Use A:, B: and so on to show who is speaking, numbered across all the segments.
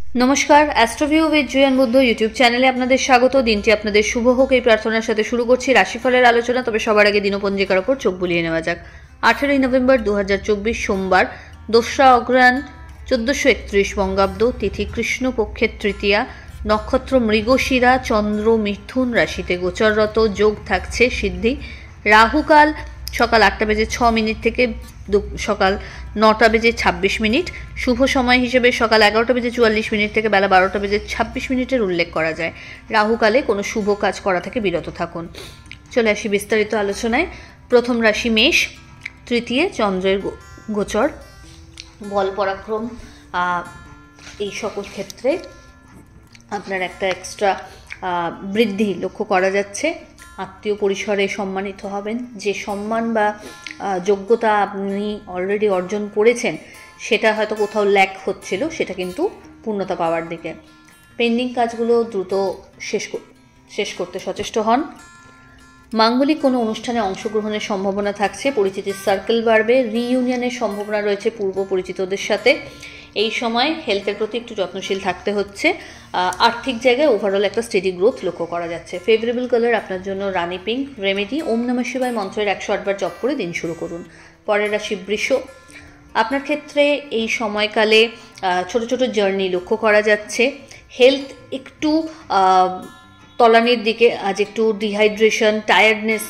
A: নমস্কার, অ্যাস্ট্রোভিউ with Juan Buddha YouTube চ্যানেলে আপনাদের স্বাগত। দিনটি আপনাদের শুভ হোক এই প্রার্থনার সাথে শুরু করছি রাশিফলের আলোচনা। তবে সবার আগে দিনপঞ্জিকার ওপর চোখ বুলিয়ে নেওয়া যাক। 18ই নভেম্বর 2024 সোমবার, 2রা অগ্রহায়ণ, 1431 বঙ্গাব্দ, তিথি কৃষ্ণপক্ষের তৃতীয়া, নক্ষত্র মৃগশিরা, চন্দ্র মিথুন রাশিতে গোচররত, যোগ থাকছে সিদ্ধি। রাহুকাল সকাল 8:06 থেকে সকাল 9:26। শুভ সময় হিসেবে সকাল 11:44 থেকে বেলা 12:26 উল্লেখ করা যায়। রাহুকালে কোনো শুভ কাজ করা থেকে বিরত থাকুন। চলে আসি বিস্তারিত আলোচনায়। প্রথম রাশি মেষ, তৃতীয় চন্দ্রের গোচর, বল পরাক্রম এই সকল ক্ষেত্রে আপনার একটা এক্সট্রা বৃদ্ধি লক্ষ্য করা যাচ্ছে। আত্মীয় পরিসরে সম্মানিত হবেন। যে সম্মান বা যোগ্যতা আপনি অলরেডি অর্জন করেছেন সেটা হয়তো কোথাও ল্যাক হচ্ছিল, সেটা কিন্তু পূর্ণতা পাওয়ার দিকে। পেন্ডিং কাজগুলো দ্রুত শেষ করতে সচেষ্ট হন। মাঙ্গলিক কোনো অনুষ্ঠানে অংশগ্রহণের সম্ভাবনা থাকছে। পরিচিতির সার্কেল বাড়বে। রিইউনিয়নের সম্ভাবনা রয়েছে পূর্ব পরিচিতদের সাথে। এই সময় হেলথের প্রতি একটু যত্নশীল থাকতে হচ্ছে। আর্থিক জায়গায় ওভারঅল একটা স্টেডি গ্রোথ লক্ষ্য করা যাচ্ছে। ফেভারেবল কালার আপনার জন্য রানি পিঙ্ক। রেমেডি ওম নমঃ শিবায় মন্ত্রের 108 বার জপ করে দিন শুরু করুন। পরের রাশি বৃষ। আপনার ক্ষেত্রে এই সময়কালে ছোট ছোট জার্নি লক্ষ্য করা যাচ্ছে। হেলথ একটু তলানির দিকে, আজ একটু ডিহাইড্রেশন, টায়ার্ডনেস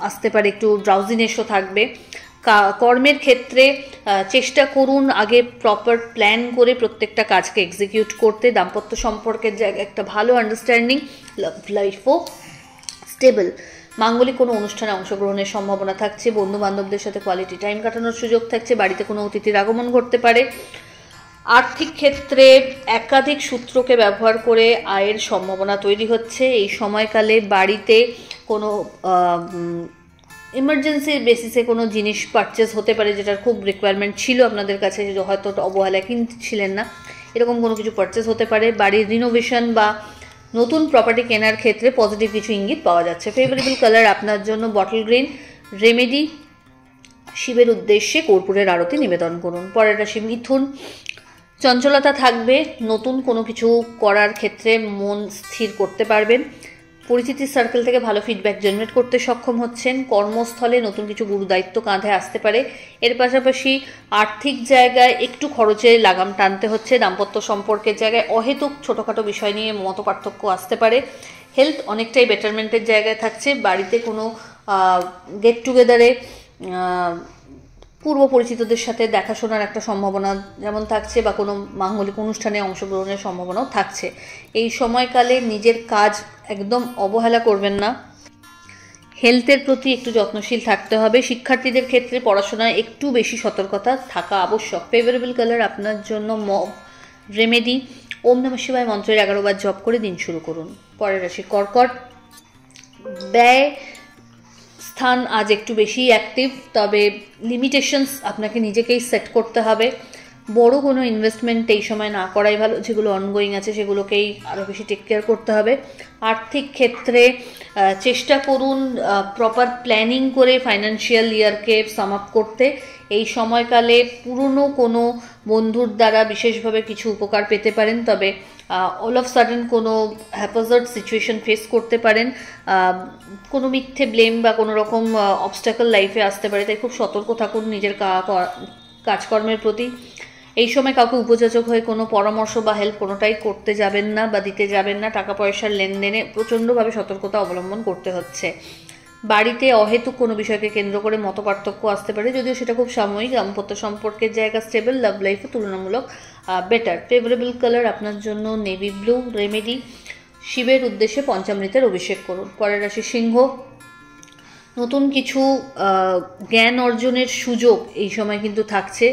A: আসতে পারে, একটু ড্রাউজিনেসও থাকবে। কর্মের ক্ষেত্রে চেষ্টা করুন আগে প্রপার প্ল্যান করে প্রত্যেকটা কাজকে এক্সিকিউট করতে। দাম্পত্য সম্পর্কের জায়গায় একটা ভালো আন্ডারস্ট্যান্ডিং, লাভ লাইফও স্টেবল। মাঙ্গলিক কোনো অনুষ্ঠানে অংশগ্রহণের সম্ভাবনা থাকছে। বন্ধু বান্ধবদের সাথে কোয়ালিটি টাইম কাটানোর সুযোগ থাকছে। বাড়িতে কোনো অতিথির আগমন ঘটতে পারে। আর্থিক ক্ষেত্রে একাধিক সূত্রকে ব্যবহার করে আয়ের সম্ভাবনা তৈরি হচ্ছে। এই সময়কালে বাড়িতে কোনো ইমার্জেন্সি বেসিসে কোনো জিনিস পারচেস হতে পারে, যেটার খুব রিকোয়ারমেন্ট ছিল আপনাদের কাছে, হয়তো অবহেলায় কিনছিলেন না, এরকম কোনো কিছু পারচেস হতে পারে। বাড়ির রিনোভেশন বা নতুন প্রপার্টি কেনার ক্ষেত্রে পজিটিভ কিছু ইঙ্গিত পাওয়া যাচ্ছে। ফেভারেবল কালার আপনার জন্য বটল গ্রিন। রেমেডি শিবের উদ্দেশ্যে কর্পূরের আরতি নিবেদন করুন। পরের রাশি মিথুন। চঞ্চলতা থাকবে। নতুন কোনো কিছু করার ক্ষেত্রে মন স্থির করতে পারবেন। পরিচিতির সার্কেল থেকে ভালো ফিডব্যাক জেনারেট করতে সক্ষম হচ্ছেন। কর্মস্থলে নতুন কিছু গুরু দায়িত্ব কাঁধে আসতে পারে। এর পাশাপাশি আর্থিক জায়গায় একটু খরচে লাগাম টানতে হচ্ছে। দাম্পত্য সম্পর্কের জায়গায় অহেতুক ছোটোখাটো বিষয় নিয়ে মত পার্থক্য আসতে পারে। হেলথ অনেকটাই বেটারমেন্টের জায়গায় থাকছে। বাড়িতে কোনো গেট টুগেদারে পূর্ব পরিচিতদের সাথে দেখাশোনার একটা সম্ভাবনা যেমন থাকছে, বা কোনো মাঙ্গলিক অনুষ্ঠানে অংশগ্রহণের সম্ভাবনাও থাকছে। এই সময়কালে নিজের কাজ একদম অবহেলা করবেন না। হেলথের প্রতি একটু যত্নশীল থাকতে হবে। শিক্ষার্থীদের ক্ষেত্রে পড়াশোনায় একটু বেশি সতর্কতা থাকা আবশ্যক। ফেভারেবল কালার আপনার জন্য মভ। রেমেডি ওম নমঃ শিবায় মন্ত্রের 11 বার জপ করে দিন শুরু করুন। পরের রাশি কর্কট। ব্যয় স্থান আজ একটু বেশি অ্যাক্টিভ, তবে লিমিটেশনস আপনাকে নিজেকেই সেট করতে হবে। বড় কোনো ইনভেস্টমেন্ট এই সময় না করাই ভালো। যেগুলো অনগোয়িং আছে সেগুলোকেই আরও বেশি টেক কেয়ার করতে হবে। আর্থিক ক্ষেত্রে চেষ্টা করুন প্রপার প্ল্যানিং করে ফাইন্যান্সিয়াল ইয়ারকে সাম আপ করতে। এই সময়কালে পুরনো কোনো বন্ধুর দ্বারা বিশেষভাবে কিছু উপকার পেতে পারেন, তবে অল অফ সাডেন কোনো হ্যাপাজার্ড সিচুয়েশন ফেস করতে পারেন। কোনো মিথ্যে ব্লেম বা কোনো রকম অবস্ট্যাকল লাইফে আসতে পারে, তাই খুব সতর্ক থাকুন নিজের কাজকর্মের প্রতি। এই সময় কাউকে উপযাচক হয়ে কোনো পরামর্শ বা হেল্প কোনোটাই করতে যাবেন না বা দিতে যাবেন না। টাকা পয়সার লেনদেনে প্রচণ্ডভাবে সতর্কতা অবলম্বন করতে হচ্ছে। বাড়িতে অহেতুক কোনো বিষয়কে কেন্দ্র করে মতপার্থক্য আসতে পারে, যদিও সেটা খুব সাময়িক। দাম্পত্য সম্পর্কের জায়গা স্টেবল। লাভ লাইফে তুলনামূলক বেটার। ফেভারেবল কালার আপনার জন্য নেভি ব্লু। রেমেডি শিবের উদ্দেশ্যে পঞ্চামৃতের অভিষেক করুন। পরের রাশি সিংহ। নতুন কিছু জ্ঞান অর্জনের সুযোগ এই সময় কিন্তু থাকছে।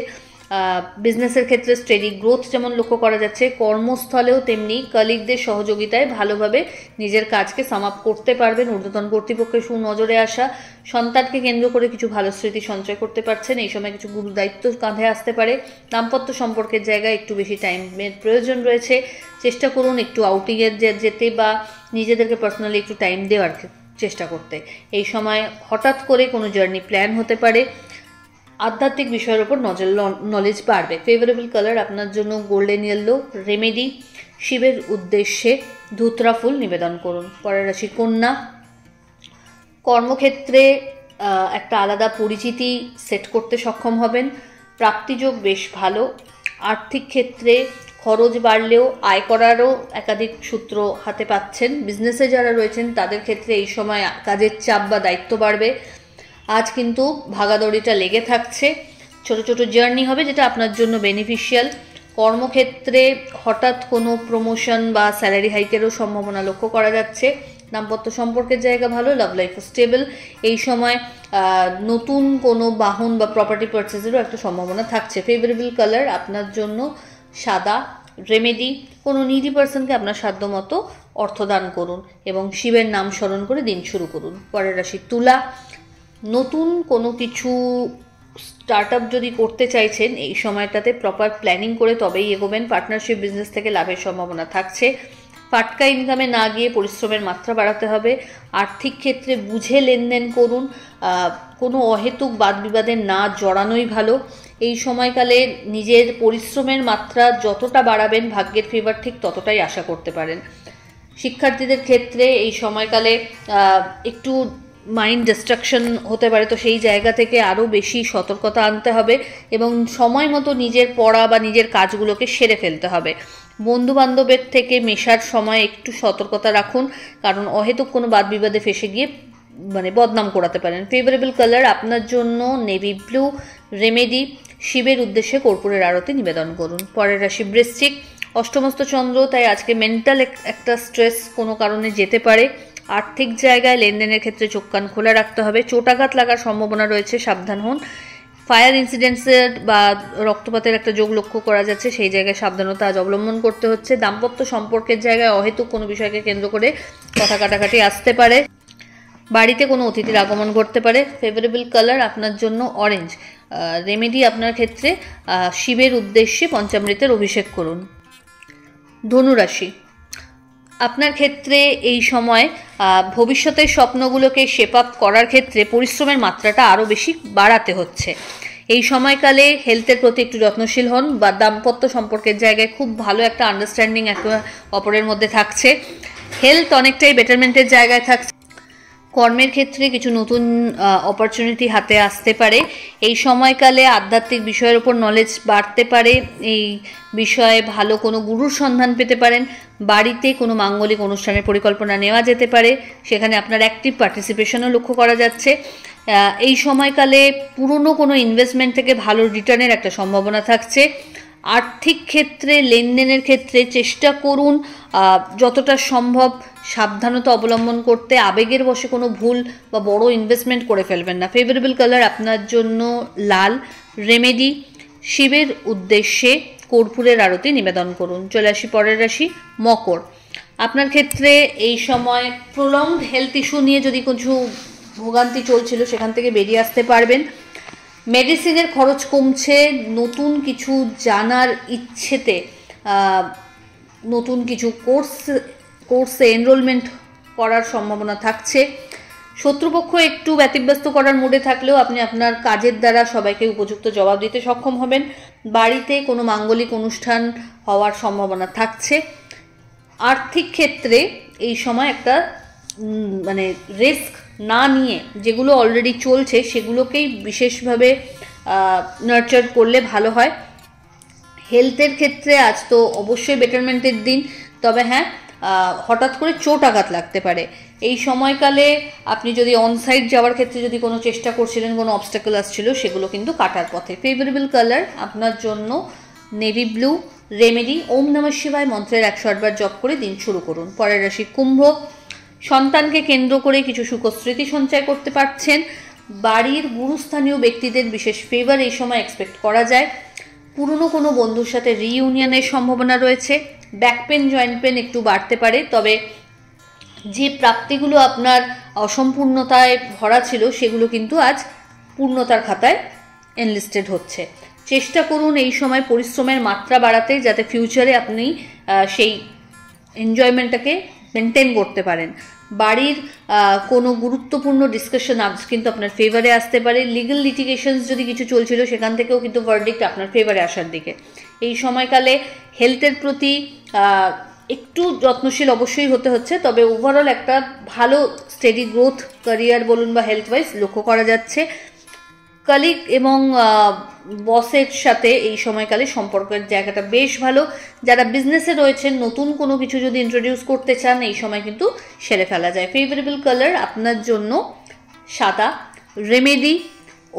A: বিজনেসের ক্ষেত্রে স্টেডি গ্রোথ যেমন লক্ষ্য করা যাচ্ছে, কর্মস্থলেও তেমনি কলিগদের সহযোগিতায় ভালোভাবে নিজের কাজকে সাম আপ করতে পারবেন। ঊর্ধ্বতন কর্তৃপক্ষের সুনজরে আসা। সন্তানকে কেন্দ্র করে কিছু ভালো স্মৃতি সঞ্চয় করতে পারছেন। এই সময় কিছু গুরু দায়িত্ব কাঁধে আসতে পারে। দাম্পত্য সম্পর্কের জায়গায় একটু বেশি টাইমের প্রয়োজন রয়েছে। চেষ্টা করুন একটু আউটিংয়ে যেতে বা নিজেদেরকে পার্সোনালি একটু টাইম দেওয়ার চেষ্টা করতে। এই সময় হঠাৎ করে কোনো জার্নি প্ল্যান হতে পারে। আধ্যাত্মিক বিষয়ের উপর নলেজ বাড়বে। ফেভারেবল কালার আপনার জন্য গোল্ডেন ইয়েলো। রেমেডি, শিবের উদ্দেশ্যে ধুতরা ফুল নিবেদন করুন। পরের রাশি কন্যা। কর্মক্ষেত্রে একটা আলাদা পরিচিতি সেট করতে সক্ষম হবেন। প্রাপ্তিযোগ বেশ ভালো। আর্থিক ক্ষেত্রে খরচ বাড়লেও আয় করারও একাধিক সূত্র হাতে পাচ্ছেন। বিজনেসে যারা রয়েছেন তাদের ক্ষেত্রে এই সময় কাজের চাপ বা দায়িত্ব বাড়বে। আজ কিন্তু ভাগাদড়িটা লেগে থাকছে। ছোট ছোট জার্নি হবে যেটা আপনার জন্য বেনিফিশিয়াল। কর্মক্ষেত্রে হঠাৎ কোনো প্রমোশন বা স্যালারি হাইকেরও সম্ভাবনা লক্ষ্য করা যাচ্ছে। দাম্পত্য সম্পর্কের জায়গা ভালো। Love life stable. এই সময় নতুন কোনো বাহন বা প্রপার্টি পারচেজেরও একটা সম্ভাবনা থাকছে। ফেভারেবল কালার আপনার জন্য সাদা। রেমেডি, কোনো নিডি পার্সনকে আপনার সাধ্যমতো অর্থদান করুন এবং শিবের নাম স্মরণ করে দিন শুরু করুন। পরের রাশি তুলা। নতুন কোনো কিছু স্টার্ট আপ যদি করতে চাইছেন এই সময়টাতে প্রপার প্ল্যানিং করে তবেই এগোবেন। পার্টনারশিপ বিজনেস থেকে লাভের সম্ভাবনা থাকছে। ফাটকা ইনকামে না গিয়ে পরিশ্রমের মাত্রা বাড়াতে হবে। আর্থিক ক্ষেত্রে বুঝে লেনদেন করুন। কোনো অহেতুক বাদ বিবাদে না জড়ানোই ভালো। এই সময়কালে নিজের পরিশ্রমের মাত্রা যতটা বাড়াবেন ভাগ্যের ফেভার ঠিক ততটাই আশা করতে পারেন। শিক্ষার্থীদের ক্ষেত্রে এই সময়কালে একটু মাইন্ড ডিস্ট্রাকশন হতে পারে, তো সেই জায়গা থেকে আরও বেশি সতর্কতা আনতে হবে এবং সময় মতো নিজের পড়া বা নিজের কাজগুলোকে সেরে ফেলতে হবে। বন্ধুবান্ধবের থেকে মেশার সময় একটু সতর্কতা রাখুন, কারণ অহেতুক কোনো বাদ বিবাদে ফেসে গিয়ে বদনাম করাতে পারেন। ফেভারেবল কালার আপনার জন্য নেভি ব্লু। রেমেডি, শিবের উদ্দেশ্যে কর্পূরের আরতি নিবেদন করুন। পরের রাশি বৃশ্চিক। অষ্টমস্ত চন্দ্র, তাই আজকে মেন্টাল একটা স্ট্রেস কোনো কারণে যেতে পারে। আর্থিক জায়গায় লেনদেনের ক্ষেত্রে চোখ কান খোলা রাখতে হবে। চোটাঘাত লাগার সম্ভাবনা রয়েছে, সাবধান হন। ফায়ার ইনসিডেন্টসের বা রক্তপাতের একটা যোগ লক্ষ্য করা যাচ্ছে, সেই জায়গায় সাবধানতা আজ অবলম্বন করতে হচ্ছে। দাম্পত্য সম্পর্কের জায়গায় অহেতুক কোনো বিষয়কে কেন্দ্র করে কথা কাটাকাটি আসতে পারে। বাড়িতে কোনো অতিথির আগমন ঘটতে পারে। ফেভারেবল কালার আপনার জন্য অরেঞ্জ। রেমেডি আপনার ক্ষেত্রে শিবের উদ্দেশ্যে পঞ্চামৃতের অভিষেক করুন। ধনুরাশি। আপনার ক্ষেত্রে এই সময় ভবিষ্যতের স্বপ্নগুলোকে শেপ আপ করার ক্ষেত্রে পরিশ্রমের মাত্রাটা আরও বেশি বাড়াতে হচ্ছে। এই সময়কালে হেলথের প্রতি একটু যত্নশীল হন বা দাম্পত্য সম্পর্কের জায়গায় খুব ভালো একটা আন্ডারস্ট্যান্ডিং একে অপরের মধ্যে থাকছে। হেলথ অনেকটাই বেটারমেন্টের জায়গায় থাকছে। কর্মের ক্ষেত্রে কিছু নতুন অপরচুনিটি হাতে আসতে পারে। এই সময়কালে আধ্যাত্মিক বিষয়ের উপর নলেজ বাড়তে পারে। এই বিষয়ে ভালো কোনো গুরুর সন্ধান পেতে পারেন। বাড়িতে কোনো মাঙ্গলিক অনুষ্ঠানের পরিকল্পনা নেওয়া যেতে পারে, সেখানে আপনার অ্যাক্টিভ পার্টিসিপেশনও লক্ষ্য করা যাচ্ছে। এই সময়কালে পুরনো কোনো ইনভেস্টমেন্ট থেকে ভালো রিটার্নের একটা সম্ভাবনা থাকছে। আর্থিক ক্ষেত্রে লেনদেনের ক্ষেত্রে চেষ্টা করুন যতটা সম্ভব সাবধানতা অবলম্বন করতে। আবেগের বশে কোনো ভুল বা বড় ইনভেস্টমেন্ট করে ফেলবেন না। ফেভারেবল কালার আপনার জন্য লাল। রেমেডি, শিবের উদ্দেশ্যে কর্পূরের আরতি নিবেদন করুন। চলে আসি পরের রাশি মকর। আপনার ক্ষেত্রে এই সময় প্রলংড হেলথ ইস্যু নিয়ে যদি কিছু ভোগান্তি চলছিল সেখান থেকে বেরিয়ে আসতে পারবেন। মেডিসিনের খরচ কমছে। নতুন কিছু জানার ইচ্ছেতে নতুন কিছু কোর্সে এনরোলমেন্ট করার সম্ভাবনা থাকছে। শত্রুপক্ষ একটু ব্যতিব্যস্ত করার মুডে থাকলেও আপনি আপনার কাজের দ্বারা সবাইকে উপযুক্ত জবাব দিতে সক্ষম হবেন। বাড়িতে কোনো মাঙ্গলিক অনুষ্ঠান হওয়ার সম্ভাবনা থাকছে। আর্থিক ক্ষেত্রে এই সময় একটা রিস্ক না নিয়ে যেগুলো অলরেডি চলছে সেগুলোকেই বিশেষভাবে নার্চার করলে ভালো হয়। হেলথের ক্ষেত্রে আজ তো অবশ্যই বেটারমেন্টের দিন, তবে হ্যাঁ হঠাৎ করে চোট আঘাত লাগতে পারে। এই সময়কালে আপনি যদি অনসাইট যাওয়ার ক্ষেত্রে যদি কোনো চেষ্টা করছিলেন, কোনো অবস্টাকল আসছিল, সেগুলো কিন্তু কাটার পথে। ফেভারেবল কালার আপনার জন্য নেভি ব্লু। রেমেডি, ওম নমঃ শিবায় মন্ত্রের 108 বার জপ করে দিন শুরু করুন। পরের রাশি কুম্ভ। সন্তানকে কেন্দ্র করে কিছু সুখস্মৃতি সঞ্চয় করতে পারছেন। বাড়ির গুরুস্থানীয় ব্যক্তিদের বিশেষ ফেভার এই সময় এক্সপেক্ট করা যায়। পুরনো কোনো বন্ধুর সাথে রিইউনিয়নের সম্ভাবনা রয়েছে। ব্যাক পেন, জয়েন্ট পেন একটু বাড়তে পারে, তবে যে প্রাপ্তিগুলো আপনার অসম্পূর্ণতায় ভরা ছিল সেগুলো কিন্তু আজ পূর্ণতার খাতায় এনলিস্টেড হচ্ছে। চেষ্টা করুন এই সময় পরিশ্রমের মাত্রা বাড়াতে, যাতে ফিউচারে আপনি সেই এনজয়মেন্টটাকে মেনটেন করতে পারেন। বাড়ির কোনো গুরুত্বপূর্ণ ডিসকাশন আজ কিন্তু আপনার ফেভারে আসতে পারে। লিগ্যাল লিটিগেশনস যদি কিছু চলছিল সেখান থেকেও কিন্তু ভার্ডিক্ট আপনার ফেভারে আসার দিকে। এই সময়কালে হেলথের প্রতি একটু যত্নশীল অবশ্যই হতে হচ্ছে, তবে ওভারঅল একটা ভালো স্টেডি গ্রোথ ক্যারিয়ার বলুন বা হেলথ ওয়াইজ লক্ষ্য করা যাচ্ছে। কলিগ এবং বসের সাথে এই সময়কালে সম্পর্কের জায়গাটা বেশ ভালো। যারা বিজনেসে রয়েছেন, নতুন কোনো কিছু যদি ইন্ট্রোডিউস করতে চান এই সময় কিন্তু সেরে ফেলা যায়। ফেভারেবল কালার আপনার জন্য সাদা। রেমেডি,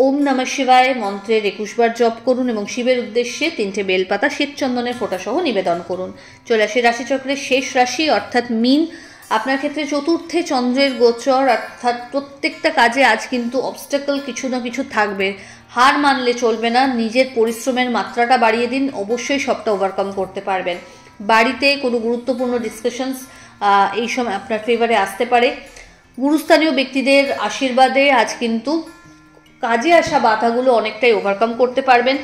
A: ওম নমঃ শিবায় মন্ত্রের 21 বার জপ করুন এবং শিবের উদ্দেশ্যে 3টে বেলপাতা শ্বেতচন্দনের ফোঁটাসহ নিবেদন করুন। চলে আসি রাশিচক্রের শেষ রাশি অর্থাৎ মীন। আপনার ক্ষেত্রে চতুর্থে চন্দ্রের গোচর, অর্থাৎ প্রত্যেকটা কাজে আজ কিন্তু অবস্টাকল কিছু না কিছু থাকবে। হার মানলে চলবে না, নিজের পরিশ্রমের মাত্রাটা বাড়িয়ে দিন, অবশ্যই সবটা ওভারকাম করতে পারবেন। বাড়িতে কোনো গুরুত্বপূর্ণ ডিসকাশনস এই সময় আপনার ফেভারে আসতে পারে। গুরুস্থানীয় ব্যক্তিদের আশীর্বাদে আজ কিন্তু কাজে আসা বাধাগুলো অনেকটাই ওভারকাম করতে পারবেন।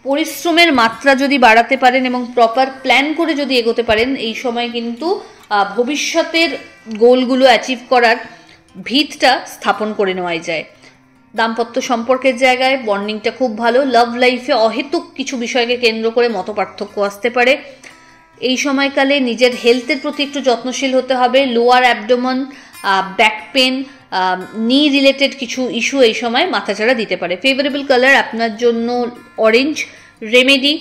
A: পরিশ্রমের মাত্রা যদি বাড়াতে পারেন এবং প্রপার প্ল্যান করে যদি এগোতে পারেন এই সময় কিন্তু ভবিষ্যতের গোলগুলো অ্যাচিভ করার ভিতটা স্থাপন করে নেওয়াই যায়। দাম্পত্য সম্পর্কের জায়গায় বন্ডিংটা খুব ভালো। লাভ লাইফে অহেতুক কিছু বিষয়কে কেন্দ্র করে মতপার্থক্য আসতে পারে। এই সময়কালে নিজের হেলথের প্রতি একটু যত্নশীল হতে হবে। লোয়ার অ্যাবডোমেন, ব্যাক পেন, নি রিলেটেড কিছু ইস্যু এই সময় মাথাচাড়া দিতে পারে। ফেভারেবল কালার আপনার জন্য অরেঞ্জ। রেমেডি,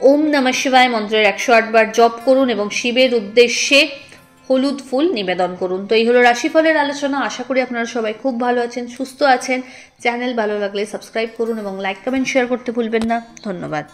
A: ওম নমঃ শিবায় মন্ত্রের 108 বার জপ করুন এবং শিবের উদ্দেশ্যে হলুদ ফুল নিবেদন করুন। তো এই হলো রাশিফলের আলোচনা। আশা করি আপনারা সবাই খুব ভালো আছেন, সুস্থ আছেন। চ্যানেল ভালো লাগলে সাবস্ক্রাইব করুন এবং লাইক কমেন্ট শেয়ার করতে ভুলবেন না। ধন্যবাদ।